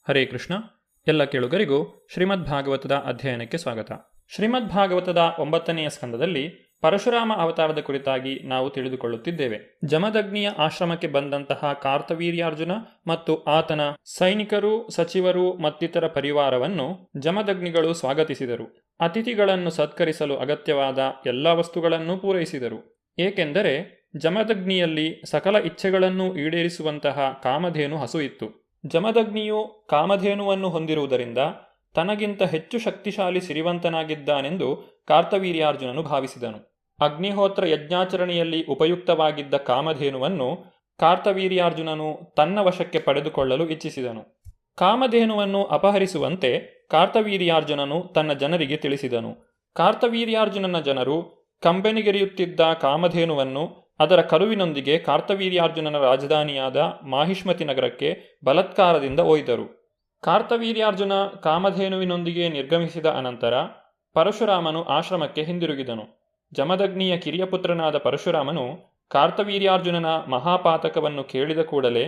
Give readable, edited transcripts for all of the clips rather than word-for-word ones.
ಹರೇ ಕೃಷ್ಣ. ಎಲ್ಲ ಕೇಳುಗರಿಗೂ ಶ್ರೀಮದ್ ಭಾಗವತದ ಅಧ್ಯಯನಕ್ಕೆ ಸ್ವಾಗತ. ಶ್ರೀಮದ್ ಭಾಗವತದ 9ನೆಯ ಸ್ಕಂದದಲ್ಲಿ ಪರಶುರಾಮ ಅವತಾರದ ಕುರಿತಾಗಿ ನಾವು ತಿಳಿದುಕೊಳ್ಳುತ್ತಿದ್ದೇವೆ. ಜಮದಗ್ನಿಯ ಆಶ್ರಮಕ್ಕೆ ಬಂದಂತಹ ಕಾರ್ತವೀರ್ಯಾರ್ಜುನ ಮತ್ತು ಆತನ ಸೈನಿಕರು, ಸಚಿವರು ಮತ್ತಿತರ ಪರಿವಾರವನ್ನು ಜಮದಗ್ನಿಗಳು ಸ್ವಾಗತಿಸಿದರು. ಅತಿಥಿಗಳನ್ನು ಸತ್ಕರಿಸಲು ಅಗತ್ಯವಾದ ಎಲ್ಲ ವಸ್ತುಗಳನ್ನೂ ಪೂರೈಸಿದರು. ಏಕೆಂದರೆ ಜಮದಗ್ನಿಯಲ್ಲಿ ಸಕಲ ಇಚ್ಛೆಗಳನ್ನು ಈಡೇರಿಸುವಂತಹ ಕಾಮಧೇನು ಹಸು ಇತ್ತು. ಜಮದಗ್ನಿಯು ಕಾಮಧೇನುವನ್ನು ಹೊಂದಿರುವುದರಿಂದ ತನಗಿಂತ ಹೆಚ್ಚು ಶಕ್ತಿಶಾಲಿ ಸಿರಿವಂತನಾಗಿದ್ದಾನೆಂದು ಕಾರ್ತವೀರ್ಯಾರ್ಜುನನು ಭಾವಿಸಿದನು. ಅಗ್ನಿಹೋತ್ರ ಯಜ್ಞಾಚರಣೆಯಲ್ಲಿ ಉಪಯುಕ್ತವಾಗಿದ್ದ ಕಾಮಧೇನುವನ್ನು ಕಾರ್ತವೀರ್ಯಾರ್ಜುನನು ತನ್ನ ವಶಕ್ಕೆ ಪಡೆದುಕೊಳ್ಳಲು ಇಚ್ಛಿಸಿದನು. ಕಾಮಧೇನುವನ್ನು ಅಪಹರಿಸುವಂತೆ ಕಾರ್ತವೀರ್ಯಾರ್ಜುನನು ತನ್ನ ಜನರಿಗೆ ತಿಳಿಸಿದನು. ಕಾರ್ತವೀರ್ಯಾರ್ಜುನನ ಜನರು ಕಂಬನಿಗೆರೆಯುತ್ತಿದ್ದ ಕಾಮಧೇನುವನ್ನು ಅದರ ಕರುವಿನೊಂದಿಗೆ ಕಾರ್ತವೀರ್ಯಾರ್ಜುನನ ರಾಜಧಾನಿಯಾದ ಮಾಹಿಷ್ಮತಿ ನಗರಕ್ಕೆ ಬಲಾತ್ಕಾರದಿಂದ ಒಯ್ದರು. ಕಾರ್ತವೀರ್ಯಾರ್ಜುನ ಕಾಮಧೇನುವಿನೊಂದಿಗೆ ನಿರ್ಗಮಿಸಿದ ಅನಂತರ ಪರಶುರಾಮನು ಆಶ್ರಮಕ್ಕೆ ಹಿಂದಿರುಗಿದನು. ಜಮದಗ್ನಿಯ ಕಿರಿಯ ಪುತ್ರನಾದ ಪರಶುರಾಮನು ಕಾರ್ತವೀರ್ಯಾರ್ಜುನನ ಮಹಾಪಾತಕವನ್ನು ಕೇಳಿದ ಕೂಡಲೇ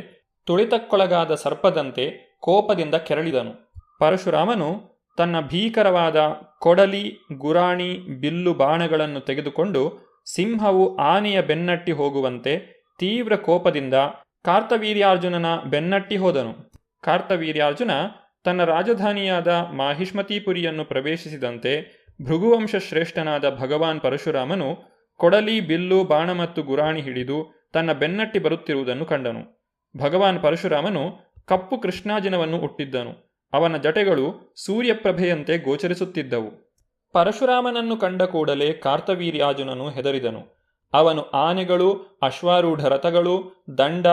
ತುಳಿತಕ್ಕೊಳಗಾದ ಸರ್ಪದಂತೆ ಕೋಪದಿಂದ ಕೆರಳಿದನು. ಪರಶುರಾಮನು ತನ್ನ ಭೀಕರವಾದ ಕೊಡಲಿ, ಗುರಾಣಿ, ಬಿಲ್ಲು ಬಾಣಗಳನ್ನು ತೆಗೆದುಕೊಂಡು ಸಿಂಹವು ಆನೆಯ ಬೆನ್ನಟ್ಟಿ ಹೋಗುವಂತೆ ತೀವ್ರ ಕೋಪದಿಂದ ಕಾರ್ತವೀರ್ಯಾರ್ಜುನನ ಬೆನ್ನಟ್ಟಿ ಹೋದನು. ಕಾರ್ತವೀರ್ಯಾರ್ಜುನ ತನ್ನ ರಾಜಧಾನಿಯಾದ ಮಾಹಿಷ್ಮತೀಪುರಿಯನ್ನು ಪ್ರವೇಶಿಸಿದಂತೆ ಭೃಗುವಂಶ ಶ್ರೇಷ್ಠನಾದ ಭಗವಾನ್ ಪರಶುರಾಮನು ಕೊಡಲಿ, ಬಿಲ್ಲು, ಬಾಣ ಮತ್ತು ಗುರಾಣಿ ಹಿಡಿದು ತನ್ನ ಬೆನ್ನಟ್ಟಿ ಬರುತ್ತಿರುವುದನ್ನು ಕಂಡನು. ಭಗವಾನ್ ಪರಶುರಾಮನು ಕಪ್ಪು ಕೃಷ್ಣಾಜಿನವನ್ನು ಹುಟ್ಟಿದ್ದನು. ಅವನ ಜಟೆಗಳು ಸೂರ್ಯಪ್ರಭೆಯಂತೆ ಗೋಚರಿಸುತ್ತಿದ್ದವು. ಪರಶುರಾಮನನ್ನು ಕಂಡ ಕೂಡಲೇ ಕಾರ್ತವೀರ್ಯಾರ್ಜುನನು ಹೆದರಿದನು. ಅವನು ಆನೆಗಳು, ಅಶ್ವಾರೂಢ ರಥಗಳು, ದಂಡ,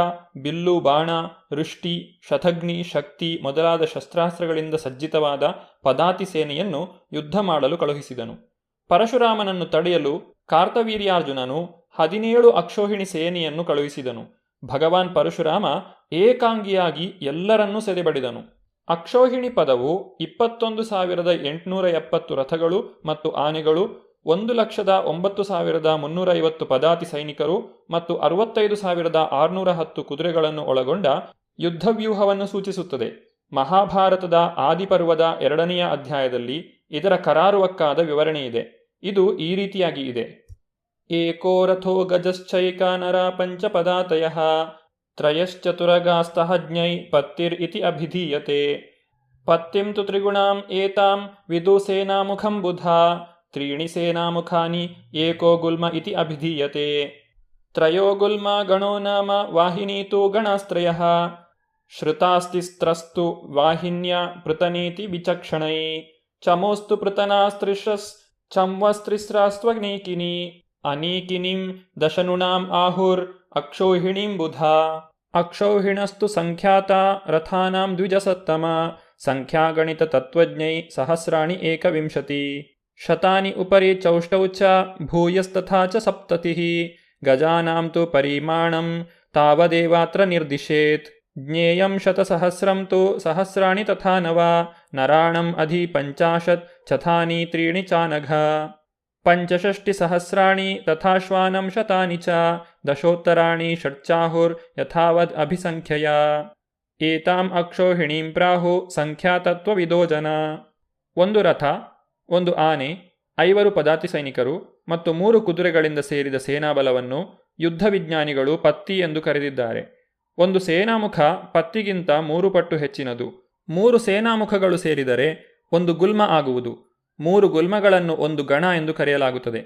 ಬಿಲ್ಲು, ಬಾಣ, ವೃಷ್ಟಿ, ಶತಘ್ನಿ, ಶಕ್ತಿ ಮೊದಲಾದ ಶಸ್ತ್ರಾಸ್ತ್ರಗಳಿಂದ ಸಜ್ಜಿತವಾದ ಪದಾತಿ ಸೇನೆಯನ್ನು ಯುದ್ಧ ಮಾಡಲು ಕಳುಹಿಸಿದನು. ಪರಶುರಾಮನನ್ನು ತಡೆಯಲು ಕಾರ್ತವೀರ್ಯಾರ್ಜುನನು 17 ಅಕ್ಷೋಹಿಣಿ ಸೇನೆಯನ್ನು ಕಳುಹಿಸಿದನು. ಭಗವಾನ್ ಪರಶುರಾಮ ಏಕಾಂಗಿಯಾಗಿ ಎಲ್ಲರನ್ನೂ ಸೆದೆಬಡಿದನು. ಅಕ್ಷೋಹಿಣಿ ಪದವು 21,870 ರಥಗಳು ಮತ್ತು ಆನೆಗಳು, 1,09,350 ಪದಾತಿ ಸೈನಿಕರು ಮತ್ತು 65,610 ಕುದುರೆಗಳನ್ನು ಒಳಗೊಂಡ ಯುದ್ಧವ್ಯೂಹವನ್ನು ಸೂಚಿಸುತ್ತದೆ. ಮಹಾಭಾರತದ ಆದಿಪರ್ವದ 2ನೆಯ ಅಧ್ಯಾಯದಲ್ಲಿ ಇದರ ಕರಾರುವಕ್ಕಾದ ವಿವರಣೆಯಿದೆ. ಇದು ಈ ರೀತಿಯಾಗಿ ಇದೆ. ಏಕೋ ರಥೋ ಗಜಶ್ಚೈಕ ನರ ಪಂಚಪದಾತಯಃ ತ್ರಯಶ್ಚತುರಗಾಸ್ತಹಜ್ಞೈ ಪತ್ತಿರ್ ಇತಿ ಅಭಿಧೀಯತೆ. ಪತ್ತಿಂ ತು ತ್ರಿಗುಣಾಂ ಏತಾಂ ವಿದು ಸೇನಾಮುಖಂ ಬುಧಾ ತ್ರೀಣಿ ಸೇನಾಮುಖಾನಿ ಏಕೋ ಗುಲ್ಮ ಇತಿ ಅಭಿಧೀಯತೆ. ತ್ರಯೋ ಗುಲ್ಮ ಗಣೋ ನಾಮ ವಾಹಿನೀ ತು ಗಣಾಸ್ತ್ರಯಃ ಶ್ರುತಾಸ್ತಿಸ್ತ್ರಸ್ತು ವಾಹಿನ್ಯ ಪೃತನೀತಿ ವಿಚಕ್ಷಣೈ. ಚಮೋಸ್ತು ಪೃತನಾಸ್ತ್ರಿಶಸ್ ಚಂವಸ್ತ್ರಿಸ್ರಾಸ್ತ್ವನೀಕಿನಿ ಅನೀಕಿನಿಂ ದಶನುಣಾಂ ಆಹುರ್ ಅಕ್ಷೌಹಿಣೀಂ ಬುಧಾ. ಅಕ್ಷೌಹಿಣಸ್ತು ಸಂಖ್ಯಾತ ರಥಾನಾಂ ದ್ವಿಜಸತ್ತಮ ಸಂಖ್ಯಾಗಣಿತ ತತ್ವಜ್ಞೈ ಸಹಸ್ರಾಣಿ ಏಕವಿಂಶತಿ. ಶತಾನಿ ಉಪರಿ ಚೌಷ್ಟೌ ಚ ಭೂಯಸ್ತಥಾ ಚ ಸಪ್ತತಿಃ ಗಜಾನಾಂ ತು ಪರಿಮಾಣಂ ತಾವದೇವಾತ್ರ ನಿರ್ದಿಶೇತ್. ಜ್ಞೇಯಂ ಶತಸಹಸ್ರಂ ತು ಸಹಸ್ರಾಣಿ ತಥಾ ನವ ನರಾಣಂ ಅಧಿ 50 ಚಥಾನಿ ತ್ರೀಣಿ ಚಾನಘ. 65 ಸಹಸ್ರಾಣಿ ತಥಾಶ್ವಾನಂ ಶತಾನಿ ಚ ದಶೋತ್ತರಾಣಿ ಷಟ್ಚಾಹುರ್ ಯಥಾವದ್ ಅಭಿಸಂಖ್ಯಯ. ಏತಾಂ ಅಕ್ಷೋಹಿಣೀಂ ಪ್ರಾಹು ಸಂಖ್ಯಾತತ್ವವಿದೋ ಜನ. 1 ರಥ, 1 ಆನೆ, 5 ಪದಾತಿ ಸೈನಿಕರು ಮತ್ತು 3 ಕುದುರೆಗಳಿಂದ ಸೇರಿದ ಸೇನಾಬಲವನ್ನು ಯುದ್ಧ ವಿಜ್ಞಾನಿಗಳು ಪತ್ತಿ ಎಂದು ಕರೆದಿದ್ದಾರೆ. 1 ಸೇನಾಮುಖ ಪತ್ತಿಗಿಂತ 3 ಪಟ್ಟು ಹೆಚ್ಚಿನದು. 3 ಸೇನಾಮುಖಗಳು ಸೇರಿದರೆ 1 ಗುಲ್ಮ ಆಗುವುದು. 3 ಗುಲ್ಮಗಳನ್ನು 1 ಗಣ ಎಂದು ಕರೆಯಲಾಗುತ್ತದೆ.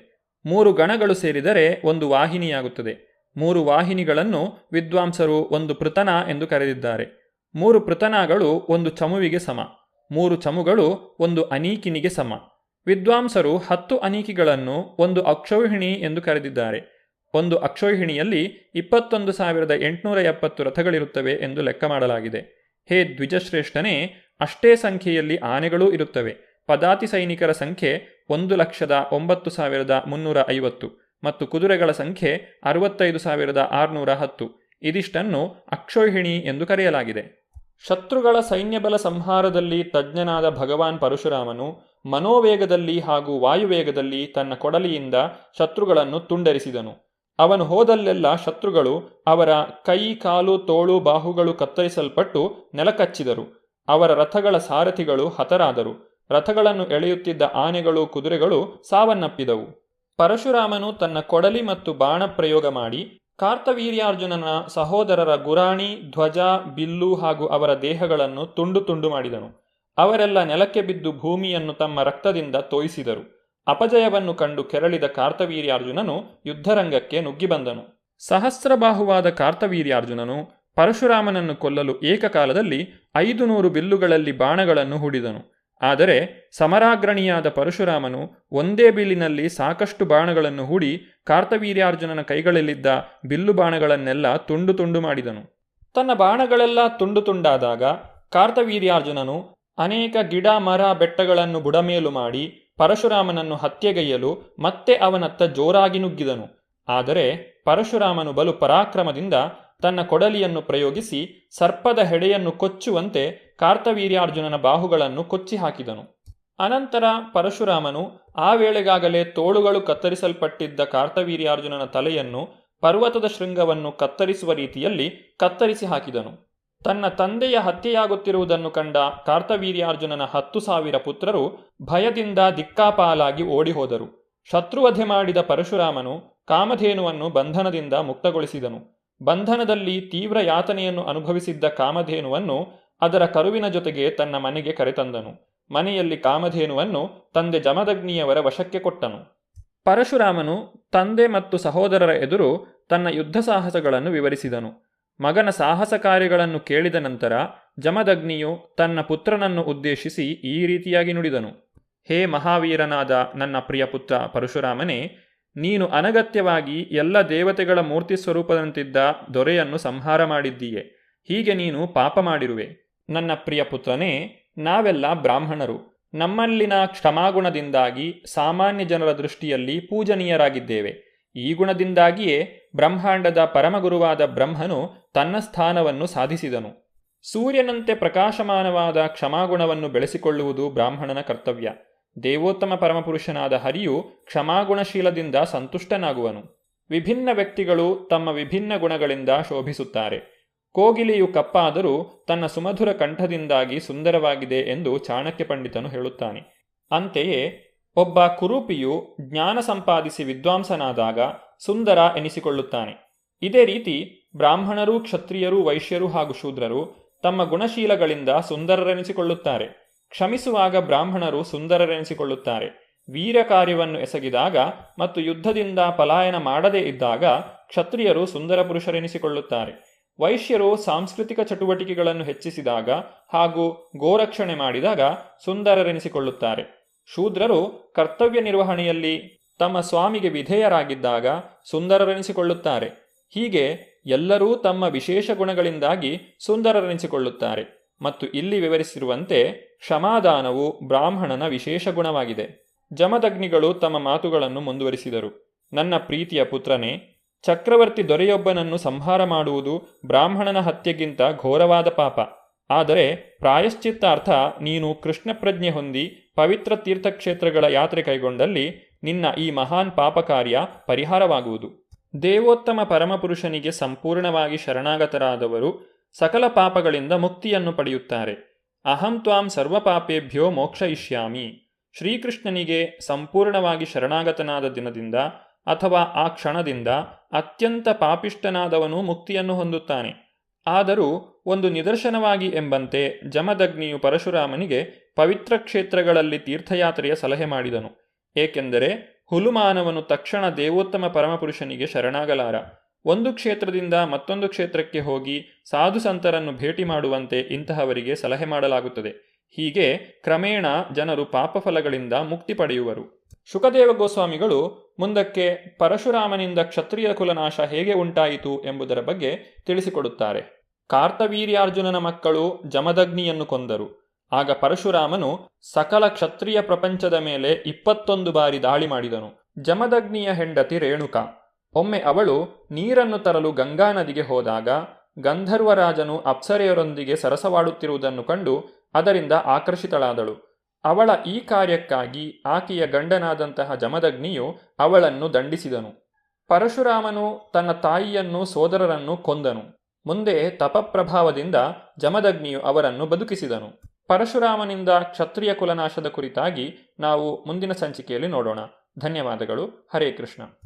3 ಗಣಗಳು ಸೇರಿದರೆ 1 ವಾಹಿನಿಯಾಗುತ್ತದೆ. 3 ವಾಹಿನಿಗಳನ್ನು ವಿದ್ವಾಂಸರು 1 ಪೃತನ ಎಂದು ಕರೆದಿದ್ದಾರೆ. 3 ಪೃತನಗಳು 1 ಚಮುವಿಗೆ ಸಮ. 3 ಚಮುಗಳು 1 ಅನೀಕಿನಿಗೆ ಸಮ. ವಿದ್ವಾಂಸರು 10 ಅನೀಕಿಗಳನ್ನು 1 ಅಕ್ಷೌಹಿಣಿ ಎಂದು ಕರೆದಿದ್ದಾರೆ. 1 ಅಕ್ಷೌಹಿಣಿಯಲ್ಲಿ 21,870 ರಥಗಳಿರುತ್ತವೆ ಎಂದು ಲೆಕ್ಕ ಮಾಡಲಾಗಿದೆ. ಹೇ ದ್ವಿಜಶ್ರೇಷ್ಠನೇ, ಅಷ್ಟೇ ಸಂಖ್ಯೆಯಲ್ಲಿ ಆನೆಗಳೂ ಇರುತ್ತವೆ. ಪದಾತಿ ಸೈನಿಕರ ಸಂಖ್ಯೆ 1,09,350 ಮತ್ತು ಕುದುರೆಗಳ ಸಂಖ್ಯೆ 65,610. ಇದಿಷ್ಟನ್ನು ಅಕ್ಷೌಹಿಣಿ ಎಂದು ಕರೆಯಲಾಗಿದೆ. ಶತ್ರುಗಳ ಸೈನ್ಯಬಲ ಸಂಹಾರದಲ್ಲಿ ತಜ್ಞನಾದ ಭಗವಾನ್ ಪರಶುರಾಮನು ಮನೋವೇಗದಲ್ಲಿ ಹಾಗೂ ವಾಯುವೇಗದಲ್ಲಿ ತನ್ನ ಕೊಡಲಿಯಿಂದ ಶತ್ರುಗಳನ್ನು ತುಂಡರಿಸಿದನು. ಅವನು ಹೋದಲ್ಲೆಲ್ಲ ಶತ್ರುಗಳು ಅವರ ಕೈ, ಕಾಲು, ತೋಳು, ಬಾಹುಗಳು ಕತ್ತರಿಸಲ್ಪಟ್ಟು ನೆಲಕಚ್ಚಿದರು. ಅವರ ರಥಗಳ ಸಾರಥಿಗಳು ಹತರಾದರು. ರಥಗಳನ್ನು ಎಳೆಯುತ್ತಿದ್ದ ಆನೆಗಳು ಕುದುರೆಗಳು ಸಾವನ್ನಪ್ಪಿದವು. ಪರಶುರಾಮನು ತನ್ನ ಕೊಡಲಿ ಮತ್ತು ಬಾಣ ಪ್ರಯೋಗ ಮಾಡಿ ಕಾರ್ತವೀರ್ಯಾರ್ಜುನನ ಸಹೋದರರ ಗುರಾಣಿ, ಧ್ವಜ, ಬಿಲ್ಲು ಹಾಗೂ ಅವರ ದೇಹಗಳನ್ನು ತುಂಡು ತುಂಡು ಮಾಡಿದನು. ಅವರೆಲ್ಲ ನೆಲಕ್ಕೆ ಬಿದ್ದು ಭೂಮಿಯನ್ನು ತಮ್ಮ ರಕ್ತದಿಂದ ತೋಯಿಸಿದರು. ಅಪಜಯವನ್ನು ಕಂಡು ಕೆರಳಿದ ಕಾರ್ತವೀರ್ಯಾರ್ಜುನನು ಯುದ್ಧರಂಗಕ್ಕೆ ನುಗ್ಗಿ ಬಂದನು. ಸಹಸ್ರಬಾಹುವಾದ ಕಾರ್ತವೀರ್ಯಾರ್ಜುನನು ಪರಶುರಾಮನನ್ನು ಕೊಲ್ಲಲು ಏಕಕಾಲದಲ್ಲಿ 500 ಬಿಲ್ಲುಗಳಲ್ಲಿ ಬಾಣಗಳನ್ನು ಹೂಡಿದನು. ಆದರೆ ಸಮರಾಗ್ರಣಿಯಾದ ಪರಶುರಾಮನು ಒಂದೇ ಬಿಲ್ಲಿನಲ್ಲಿ ಸಾಕಷ್ಟು ಬಾಣಗಳನ್ನು ಹೂಡಿ ಕಾರ್ತವೀರ್ಯಾರ್ಜುನನ ಕೈಗಳಲ್ಲಿದ್ದ ಬಿಲ್ಲು ಬಾಣಗಳನ್ನೆಲ್ಲ ತುಂಡು ತುಂಡು ಮಾಡಿದನು. ತನ್ನ ಬಾಣಗಳೆಲ್ಲ ತುಂಡು ತುಂಡಾದಾಗ ಕಾರ್ತವೀರ್ಯಾರ್ಜುನನು ಅನೇಕ ಗಿಡ, ಮರ, ಬೆಟ್ಟಗಳನ್ನು ಬುಡಮೇಲು ಮಾಡಿ ಪರಶುರಾಮನನ್ನು ಹತ್ಯೆಗೈಯಲು ಮತ್ತೆ ಅವನತ್ತ ಜೋರಾಗಿ ನುಗ್ಗಿದನು. ಆದರೆ ಪರಶುರಾಮನು ಬಲು ಪರಾಕ್ರಮದಿಂದ ತನ್ನ ಕೊಡಲಿಯನ್ನು ಪ್ರಯೋಗಿಸಿ ಸರ್ಪದ ಹೆಡೆಯನ್ನು ಕೊಚ್ಚುವಂತೆ ಕಾರ್ತವೀರ್ಯಾರ್ಜುನನ ಬಾಹುಗಳನ್ನು ಕೊಚ್ಚಿ ಹಾಕಿದನು. ಅನಂತರ ಪರಶುರಾಮನು ಆ ವೇಳೆಗಾಗಲೇ ತೋಳುಗಳು ಕತ್ತರಿಸಲ್ಪಟ್ಟಿದ್ದ ಕಾರ್ತವೀರ್ಯಾರ್ಜುನನ ತಲೆಯನ್ನು, ಪರ್ವತದ ಶೃಂಗವನ್ನು ಕತ್ತರಿಸುವ ರೀತಿಯಲ್ಲಿ ಕತ್ತರಿಸಿ ಹಾಕಿದನು. ತನ್ನ ತಂದೆಯ ಹತ್ಯೆಯಾಗುತ್ತಿರುವುದನ್ನು ಕಂಡ ಕಾರ್ತವೀರ್ಯಾರ್ಜುನನ 10,000 ಪುತ್ರರು ಭಯದಿಂದ ದಿಕ್ಕಾಪಾಲಾಗಿ ಓಡಿಹೋದರು. ಶತ್ರುವಧೆ ಮಾಡಿದ ಪರಶುರಾಮನು ಕಾಮಧೇನುವನ್ನು ಬಂಧನದಿಂದ ಮುಕ್ತಗೊಳಿಸಿದನು. ಬಂಧನದಲ್ಲಿ ತೀವ್ರ ಯಾತನೆಯನ್ನು ಅನುಭವಿಸಿದ್ದ ಕಾಮಧೇನುವನ್ನು ಅದರ ಕರುವಿನ ಜೊತೆಗೆ ತನ್ನ ಮನೆಗೆ ಕರೆತಂದನು. ಮನೆಯಲ್ಲಿ ಕಾಮಧೇನುವನ್ನು ತಂದೆ ಜಮದಗ್ನಿಯವರ ವಶಕ್ಕೆ ಕೊಟ್ಟನು. ಪರಶುರಾಮನು ತಂದೆ ಮತ್ತು ಸಹೋದರರ ಎದುರು ತನ್ನ ಯುದ್ಧ ಸಾಹಸಗಳನ್ನು ವಿವರಿಸಿದನು. ಮಗನ ಸಾಹಸ ಕಾರ್ಯಗಳನ್ನು ಕೇಳಿದ ನಂತರ ಜಮದಗ್ನಿಯು ತನ್ನ ಪುತ್ರನನ್ನು ಉದ್ದೇಶಿಸಿ ಈ ರೀತಿಯಾಗಿ ನುಡಿದನು. ಹೇ ಮಹಾವೀರನಾದ ನನ್ನ ಪ್ರಿಯ ಪುತ್ರ ಪರಶುರಾಮನೇ, ನೀನು ಅನಗತ್ಯವಾಗಿ ಎಲ್ಲ ದೇವತೆಗಳ ಮೂರ್ತಿ ಸ್ವರೂಪದಂತಿದ್ದ ದೊರೆಯನ್ನು ಸಂಹಾರ ಮಾಡಿದ್ದೀಯೆ. ಹೀಗೆ ನೀನು ಪಾಪ ಮಾಡಿರುವೆ. ನನ್ನ ಪ್ರಿಯ ಪುತ್ರನೇ, ನಾವೆಲ್ಲ ಬ್ರಾಹ್ಮಣರು. ನಮ್ಮಲ್ಲಿನ ಕ್ಷಮಾಗುಣದಿಂದಾಗಿ ಸಾಮಾನ್ಯ ಜನರ ದೃಷ್ಟಿಯಲ್ಲಿ ಪೂಜನೀಯರಾಗಿದ್ದೇವೆ. ಈ ಗುಣದಿಂದಾಗಿಯೇ ಬ್ರಹ್ಮಾಂಡದ ಪರಮಗುರುವಾದ ಬ್ರಹ್ಮನು ತನ್ನ ಸ್ಥಾನವನ್ನು ಸಾಧಿಸಿದನು. ಸೂರ್ಯನಂತೆ ಪ್ರಕಾಶಮಾನವಾದ ಕ್ಷಮಾಗುಣವನ್ನು ಬೆಳೆಸಿಕೊಳ್ಳುವುದು ಬ್ರಾಹ್ಮಣನ ಕರ್ತವ್ಯ. ದೇವೋತ್ತಮ ಪರಮಪುರುಷನಾದ ಹರಿಯು ಕ್ಷಮಾಗುಣಶೀಲದಿಂದ ಸಂತುಷ್ಟನಾಗುವನು. ವಿಭಿನ್ನ ವ್ಯಕ್ತಿಗಳು ತಮ್ಮ ವಿಭಿನ್ನ ಗುಣಗಳಿಂದ ಶೋಭಿಸುತ್ತಾರೆ. ಕೋಗಿಲೆಯು ಕಪ್ಪಾದರೂ ತನ್ನ ಸುಮಧುರ ಕಂಠದಿಂದಾಗಿ ಸುಂದರವಾಗಿದೆ ಎಂದು ಚಾಣಕ್ಯ ಪಂಡಿತನು ಹೇಳುತ್ತಾನೆ. ಅಂತೆಯೇ ಒಬ್ಬ ಕುರೂಪಿಯು ಜ್ಞಾನ ಸಂಪಾದಿಸಿ ವಿದ್ವಾಂಸನಾದಾಗ ಸುಂದರ ಎನಿಸಿಕೊಳ್ಳುತ್ತಾನೆ. ಇದೇ ರೀತಿ ಬ್ರಾಹ್ಮಣರು, ಕ್ಷತ್ರಿಯರು, ವೈಶ್ಯರು ಹಾಗೂ ಶೂದ್ರರು ತಮ್ಮ ಗುಣಶೀಲಗಳಿಂದ ಸುಂದರರೆನಿಸಿಕೊಳ್ಳುತ್ತಾರೆ. ಕ್ಷಮಿಸುವಾಗ ಬ್ರಾಹ್ಮಣರು ಸುಂದರರೆನಿಸಿಕೊಳ್ಳುತ್ತಾರೆ. ವೀರ ಕಾರ್ಯವನ್ನು ಎಸಗಿದಾಗ ಮತ್ತು ಯುದ್ಧದಿಂದ ಪಲಾಯನ ಮಾಡದೇ ಇದ್ದಾಗ ಕ್ಷತ್ರಿಯರು ಸುಂದರ ಪುರುಷರೆನಿಸಿಕೊಳ್ಳುತ್ತಾರೆ. ವೈಶ್ಯರು ಸಾಂಸ್ಕೃತಿಕ ಚಟುವಟಿಕೆಗಳನ್ನು ಹೆಚ್ಚಿಸಿದಾಗ ಹಾಗೂ ಗೋರಕ್ಷಣೆ ಮಾಡಿದಾಗ ಸುಂದರರೆನಿಸಿಕೊಳ್ಳುತ್ತಾರೆ. ಶೂದ್ರರು ಕರ್ತವ್ಯ ನಿರ್ವಹಣೆಯಲ್ಲಿ ತಮ್ಮ ಸ್ವಾಮಿಗೆ ವಿಧೇಯರಾಗಿದ್ದಾಗ ಸುಂದರರೆನಿಸಿಕೊಳ್ಳುತ್ತಾರೆ. ಹೀಗೆ ಎಲ್ಲರೂ ತಮ್ಮ ವಿಶೇಷ ಗುಣಗಳಿಂದಾಗಿ ಸುಂದರರೆನಿಸಿಕೊಳ್ಳುತ್ತಾರೆ. ಮತ್ತು ಇಲ್ಲಿ ವಿವರಿಸಿರುವಂತೆ ಕ್ಷಮಾದಾನವು ಬ್ರಾಹ್ಮಣನ ವಿಶೇಷ ಗುಣವಾಗಿದೆ. ಜಮದಗ್ನಿಗಳು ತಮ್ಮ ಮಾತುಗಳನ್ನು ಮುಂದುವರಿಸಿದರು. ನನ್ನ ಪ್ರೀತಿಯ ಪುತ್ರನೇ, ಚಕ್ರವರ್ತಿ ದೊರೆಯೊಬ್ಬನನ್ನು ಸಂಹಾರ ಮಾಡುವುದು ಬ್ರಾಹ್ಮಣನ ಹತ್ಯೆಗಿಂತ ಘೋರವಾದ ಪಾಪ. ಆದರೆ ಪ್ರಾಯಶ್ಚಿತ್ತಾರ್ಥ ನೀನು ಕೃಷ್ಣ ಪ್ರಜ್ಞೆ ಹೊಂದಿ ಪವಿತ್ರ ತೀರ್ಥಕ್ಷೇತ್ರಗಳ ಯಾತ್ರೆ ಕೈಗೊಂಡಲ್ಲಿ ನಿನ್ನ ಈ ಮಹಾನ್ ಪಾಪ ಕಾರ್ಯ ಪರಿಹಾರವಾಗುವುದು. ದೇವೋತ್ತಮ ಪರಮಪುರುಷನಿಗೆ ಸಂಪೂರ್ಣವಾಗಿ ಶರಣಾಗತರಾದವರು ಸಕಲ ಪಾಪಗಳಿಂದ ಮುಕ್ತಿಯನ್ನು ಪಡೆಯುತ್ತಾರೆ. ಅಹಂ ತ್ವಾಂ ಸರ್ವಪಾಪೇಭ್ಯೋ ಮೋಕ್ಷಯಿಷ್ಯಾಮಿ. ಶ್ರೀಕೃಷ್ಣನಿಗೆ ಸಂಪೂರ್ಣವಾಗಿ ಶರಣಾಗತನಾದ ದಿನದಿಂದ ಅಥವಾ ಆ ಕ್ಷಣದಿಂದ ಅತ್ಯಂತ ಪಾಪಿಷ್ಠನಾದವನು ಮುಕ್ತಿಯನ್ನು ಹೊಂದುತ್ತಾನೆ. ಆದರೂ ಒಂದು ನಿದರ್ಶನವಾಗಿ ಎಂಬಂತೆ ಜಮದಗ್ನಿಯು ಪರಶುರಾಮನಿಗೆ ಪವಿತ್ರ ಕ್ಷೇತ್ರಗಳಲ್ಲಿ ತೀರ್ಥಯಾತ್ರೆಯ ಸಲಹೆ ಮಾಡಿದನು. ಏಕೆಂದರೆ ಹುಲುಮಾನವನು ತಕ್ಷಣ ದೇವೋತ್ತಮ ಪರಮಪುರುಷನಿಗೆ ಶರಣಾಗಲಾರ. ಒಂದು ಕ್ಷೇತ್ರದಿಂದ ಮತ್ತೊಂದು ಕ್ಷೇತ್ರಕ್ಕೆ ಹೋಗಿ ಸಾಧು ಸಂತರನ್ನು ಭೇಟಿ ಮಾಡುವಂತೆ ಇಂತಹವರಿಗೆ ಸಲಹೆ ಮಾಡಲಾಗುತ್ತದೆ. ಹೀಗೆ ಕ್ರಮೇಣ ಜನರು ಪಾಪಫಲಗಳಿಂದ ಮುಕ್ತಿ ಪಡೆಯುವರು. ಶುಕದೇವ ಗೋಸ್ವಾಮಿಗಳು ಮುಂದಕ್ಕೆ ಪರಶುರಾಮನಿಂದ ಕ್ಷತ್ರಿಯ ಕುಲನಾಶ ಹೇಗೆ ಉಂಟಾಯಿತು ಎಂಬುದರ ಬಗ್ಗೆ ತಿಳಿಸಿಕೊಡುತ್ತಾರೆ. ಕಾರ್ತವೀರ್ಯಾರ್ಜುನನ ಮಕ್ಕಳು ಜಮದಗ್ನಿಯನ್ನು ಕೊಂದರು. ಆಗ ಪರಶುರಾಮನು ಸಕಲ ಕ್ಷತ್ರಿಯ ಪ್ರಪಂಚದ ಮೇಲೆ 21 ಬಾರಿ ದಾಳಿ ಮಾಡಿದನು. ಜಮದಗ್ನಿಯ ಹೆಂಡತಿ ರೇಣುಕಾ. ಒಮ್ಮೆ ಅವಳು ನೀರನ್ನು ತರಲು ಗಂಗಾ ನದಿಗೆ ಹೋದಾಗ ಗಂಧರ್ವರಾಜನು ಅಪ್ಸರೆಯರೊಂದಿಗೆ ಸರಸವಾಡುತ್ತಿರುವುದನ್ನು ಕಂಡು ಅದರಿಂದ ಆಕರ್ಷಿತಳಾದಳು. ಅವಳ ಈ ಕಾರ್ಯಕ್ಕಾಗಿ ಆಕೆಯ ಗಂಡನಾದಂತಹ ಜಮದಗ್ನಿಯು ಅವಳನ್ನು ದಂಡಿಸಿದನು. ಪರಶುರಾಮನು ತನ್ನ ತಾಯಿಯನ್ನು, ಸೋದರರನ್ನು ಕೊಂದನು. ಮುಂದೆ ತಪಪ್ರಭಾವದಿಂದ ಜಮದಗ್ನಿಯು ಅವರನ್ನು ಬದುಕಿಸಿದನು. ಪರಶುರಾಮನಿಂದ ಕ್ಷತ್ರಿಯ ಕುಲನಾಶದ ಕುರಿತಾಗಿ ನಾವು ಮುಂದಿನ ಸಂಚಿಕೆಯಲ್ಲಿ ನೋಡೋಣ. ಧನ್ಯವಾದಗಳು. ಹರೇ ಕೃಷ್ಣ.